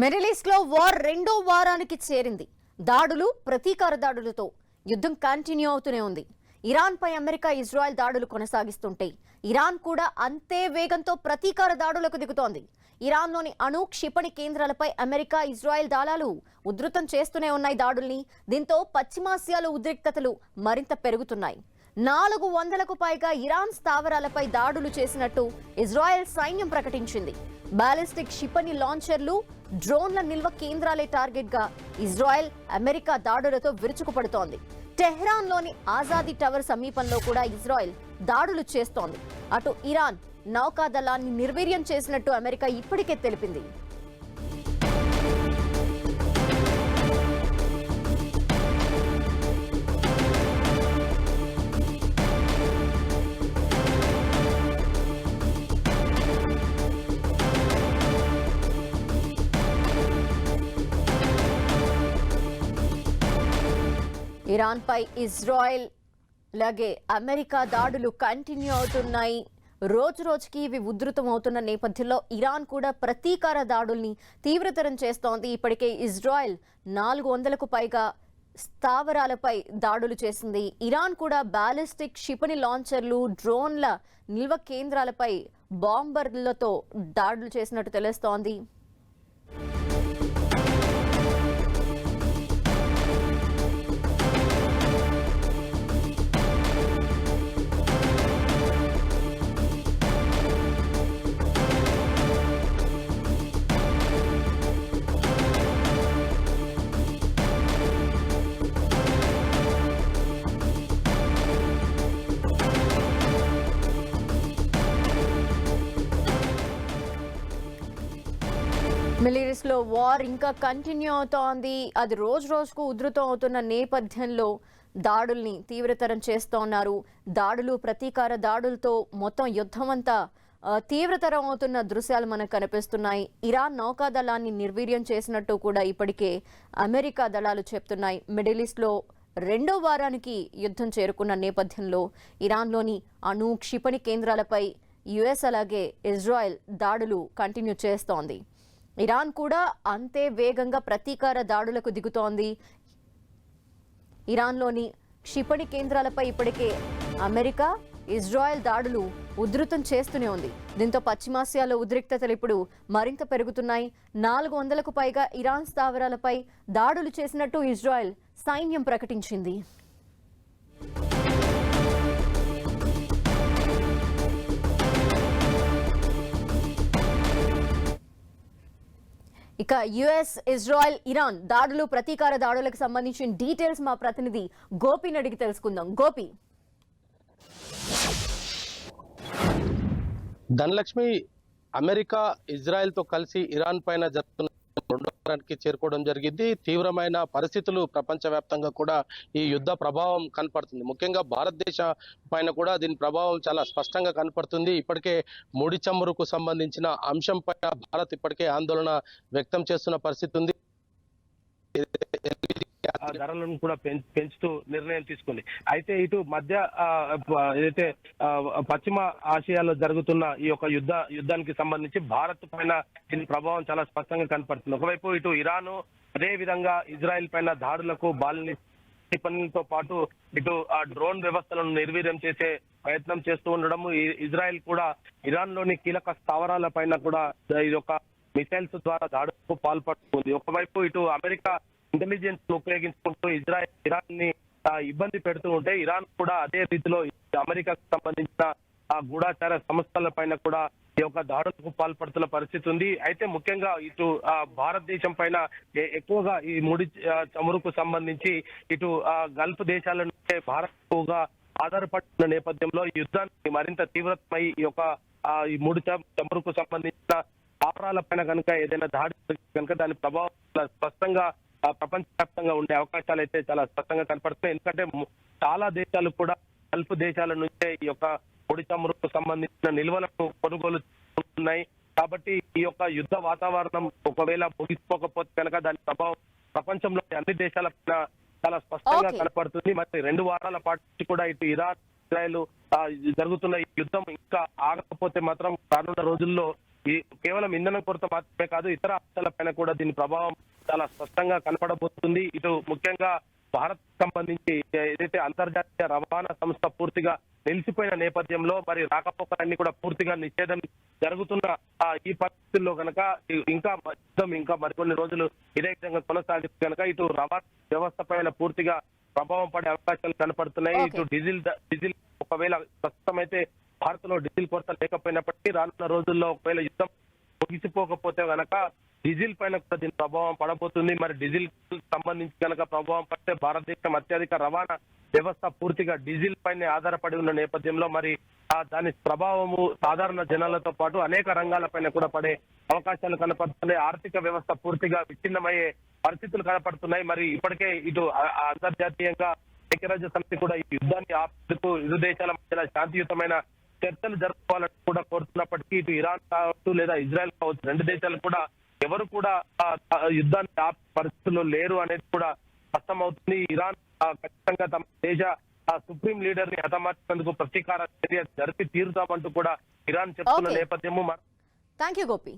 Middle east లో war రెండో వారానికి చేరింది. దాడులు ప్రతీకార దాడులతో యుద్ధం కంటిన్యూ అవుతూనే ఉంది. ఇరాన్ పై అమెరికా ఇజ్రాయెల్ దాడులు కొనసాగిస్తుంటే ఇరాన్ కూడా అంతే వేగంతో ప్రతీకార దాడులకు దిగుతోంది. ఇరాన్లోని అణు క్షిపణి కేంద్రాలపై అమెరికా ఇజ్రాయెల్ దళాలు ఉధృతం చేస్తూనే ఉన్నాయి దాడుల్ని. దీంతో పశ్చిమాసియాలో ఉద్రిక్తతలు మరింత పెరుగుతున్నాయి. 400కు పైగా ఇరాన్ స్థావరాలపై దాడులు చేసినట్టు ఇజ్రాయెల్ సైన్యం ప్రకటించింది. బాలిస్టిక్ క్షిపణి లాంచర్లు, డ్రోన్ల నిల్వ కేంద్రాలే టార్గెట్ గా ఇజ్రాయెల్ అమెరికా దాడులతో విరుచుకుపడుతోంది. టెహ్రాన్లోని ఆజాదీ టవర్ సమీపంలో కూడా ఇజ్రాయెల్ దాడులు చేస్తోంది. అటు ఇరాన్ నౌకాదళాన్ని నిర్వీర్యం చేసినట్టు అమెరికా ఇప్పటికే తెలిపింది. ఇరాన్ పై ఇజ్రాయెల్ లాగే అమెరికా దాడులు కంటిన్యూ అవుతున్నాయి. రోజు రోజుకి ఇవి ఉధృతం అవుతున్న నేపథ్యంలో ఇరాన్ కూడా ప్రతీకార దాడుల్ని తీవ్రతరం చేస్తోంది. ఇప్పటికే ఇజ్రాయెల్ 400కు పైగా స్థావరాలపై దాడులు చేసింది. ఇరాన్ కూడా బాలిస్టిక్ క్షిపణి లాంచర్లు, డ్రోన్ల నిల్వ కేంద్రాలపై బాంబర్లతో దాడులు చేసినట్టు తెలుస్తోంది. మిడిల్ ఈస్ట్ లో వార్ ఇంకా కంటిన్యూ అవుతోంది. అది రోజు రోజుకు ఉధృతం అవుతున్న నేపథ్యంలో దాడుల్ని తీవ్రతరం చేస్తోన్నారు. దాడులు ప్రతీకార దాడులతో మొత్తం యుద్ధం అంతా తీవ్రతరం అవుతున్న దృశ్యాలు మనకు కనిపిస్తున్నాయి. ఇరాన్ నౌకాదళాన్ని నిర్వీర్యం చేసినట్టు కూడా ఇప్పటికే అమెరికా దళాలు చెప్తున్నాయి. మిడిల్ ఈస్ట్ లో రెండో వారానికి యుద్ధం చేరుకున్న నేపథ్యంలో ఇరాన్లోని అణు క్షిపణి కేంద్రాలపై యుఎస్ అలాగే ఇజ్రాయెల్ దాడులు కంటిన్యూ చేస్తోంది. ఇరాన్ కూడా అంతే వేగంగా ప్రతీకార దాడులకు దిగుతోంది. ఇరాన్లోని క్షిపణి కేంద్రాలపై ఇప్పటికే అమెరికా ఇజ్రాయెల్ దాడులు ఉధృతం చేస్తూనే ఉంది. దీంతో పశ్చిమాసియాలో ఉద్రిక్తతలు ఇప్పుడు మరింత పెరుగుతున్నాయి. 400కు పైగా ఇరాన్ స్థావరాలపై దాడులు చేసినట్టు ఇజ్రాయెల్ సైన్యం ప్రకటించింది. ఇక యుఎస్, ఇజ్రాయెల్, ఇరాన్ దాడులు ప్రతీకార దాడులకు సంబంధించిన డీటెయిల్స్ మా ప్రతినిధి గోపిని అడిగి తెలుసుకుందాం. గోపి, ధనలక్ష్మి, అమెరికా ఇజ్రాయెల్ తో కలిసి ఇరాన్ పైన జరుగుతున్న రెండో వారానికి చేరుకోవడం జరిగింది. తీవ్రమైన పరిస్థితులు ప్రపంచవ్యాప్తంగా కూడా ఈ యుద్ధ ప్రభావం కనపడుతుంది. ముఖ్యంగా భారతదేశ పైన కూడా దీని ప్రభావం చాలా స్పష్టంగా కనపడుతుంది. ఇప్పటికే ముడి చమురుకు సంబంధించిన అంశం పైన భారత్ ఇప్పటికే ఆందోళన వ్యక్తం చేస్తున్న పరిస్థితి ఉంది. ధరలను కూడా పెంచుతూ నిర్ణయం తీసుకుంది. అయితే ఇటు మధ్య ఏదైతే పశ్చిమ ఆసియాలో జరుగుతున్న ఈ యొక్క యుద్ధానికి సంబంధించి భారత్ పైన దీని ప్రభావం చాలా స్పష్టంగా కనపడుతుంది. ఒకవైపు ఇటు ఇరాన్, అదే విధంగా ఇజ్రాయెల్ పైన దాడులకు క్షిపణులతో పాటు ఇటు ఆ డ్రోన్ వ్యవస్థలను నిర్వీర్యం చేసే ప్రయత్నం చేస్తూ ఉండడం, ఇజ్రాయెల్ కూడా ఇరాన్ లోని కీలక స్థావరాల పైన కూడా ఇది ఒక మిసైల్స్ ద్వారా దాడులకు పాల్పడుతుంది. ఒకవైపు ఇటు అమెరికా ఇంటెలిజెన్స్ ఉపయోగించుకుంటూ ఇరాన్ ని ఇబ్బంది పెడుతూ ఉంటే ఇరాన్ కూడా అదే రీతిలో అమెరికాకు సంబంధించిన గూఢాచార సంస్థల పైన కూడా ఈ యొక్క దాడులకు పాల్పడుతున్న పరిస్థితి ఉంది. అయితే ముఖ్యంగా ఇటు భారతదేశం పైన ఎక్కువగా ఈ ముడి చమురుకు సంబంధించి ఇటు గల్ఫ్ దేశాల నుంచే భారత్ ఎక్కువగా ఆధారపడుతున్న నేపథ్యంలో ఈ యుద్ధానికి మరింత తీవ్రతమై ఈ యొక్క ఈ ముడి చమురుకు సంబంధించిన ఆహారాల పైన కనుక ఏదైనా దాడి కనుక దాని ప్రభావం స్పష్టంగా ప్రపంచవ్యాప్తంగా ఉండే అవకాశాలు అయితే చాలా స్పష్టంగా కనపడుతున్నాయి. ఎందుకంటే చాలా దేశాలు కూడా గల్ఫ్ దేశాల నుంచే ఈ యొక్క పొడి చమురుకు సంబంధించిన నిల్వలను కొనుగోలు చేస్తున్నాయి. కాబట్టి ఈ యొక్క యుద్ధ వాతావరణం ఒకవేళ ముగిసిపోకపోతే కనుక దాని ప్రభావం ప్రపంచంలోని అన్ని దేశాల పైన చాలా స్పష్టంగా కనపడుతుంది. మరి 2 వారాల పాటు కూడా ఇటు ఇరాన్, ఇజ్రాయెల్ జరుగుతున్న ఈ యుద్ధం ఇంకా ఆగకపోతే మాత్రం రానున్న రోజుల్లో ఈ కేవలం ఇంధన కొరత మాత్రమే కాదు, ఇతర అంశాలపైన కూడా దీని ప్రభావం చాలా స్పష్టంగా కనపడబోతుంది. ఇటు ముఖ్యంగా భారత్ సంబంధించి ఏదైతే అంతర్జాతీయ రవాణా సంస్థ పూర్తిగా నిలిచిపోయిన నేపథ్యంలో మరి రాకపోకలన్నీ కూడా పూర్తిగా నిషేధం జరుగుతున్న ఈ పరిస్థితుల్లో కనుక ఇంకా మరికొన్ని రోజులు ఇదే విధంగా కొనసాగితే కనుక ఇటు రవాణా వ్యవస్థ పైన పూర్తిగా ప్రభావం పడే అవకాశాలు కనపడుతున్నాయి. ఇటు డీజిల్ ఒకవేళ ప్రస్తుతం అయితే భారత్ లో డీజిల్ కొరత లేకపోయినప్పటికీ రానున్న రోజుల్లో ఒకవేళ యుద్ధం ముగిసిపోకపోతే గనక డీజిల్ పైన కూడా దీని ప్రభావం పడబోతుంది. మరి డీజిల్ సంబంధించి కనుక ప్రభావం పడితే భారతదేశం అత్యధిక రవాణా వ్యవస్థ పూర్తిగా డీజిల్ పైన ఆధారపడి ఉన్న నేపథ్యంలో మరి దాని ప్రభావము సాధారణ జనాలతో పాటు అనేక రంగాలపైన కూడా పడే అవకాశాలు కనపడుతున్నాయి. ఆర్థిక వ్యవస్థ పూర్తిగా విచ్ఛిన్నమయ్యే పరిస్థితులు కనపడుతున్నాయి. మరి ఇప్పటికే ఇటు అంతర్జాతీయంగా ఐక్యరాజ్య సమితి కూడా ఈ యుద్ధాన్ని ఆపేందుకు ఇరు దేశాల మధ్య శాంతియుతమైన చర్చలు జరుపుకోవాలని కూడా కోరుతున్నప్పటికీ ఇటు ఇరాన్ కావచ్చు లేదా ఇజ్రాయెల్ కావచ్చు, రెండు దేశాలు కూడా ఎవరు కూడా యుద్ధాన్ని ఆపే పరిస్థితుల్లో లేరు అనేది కూడా స్పష్టమవుతుంది. ఇరాన్ ఖచ్చితంగా తమ దేశ సుప్రీం లీడర్ ని హతమార్చేందుకు ప్రతీకార చర్య జరిపి తీరుతామంటూ కూడా ఇరాన్ చెప్తున్న నేపథ్యము. Thank you Gopi.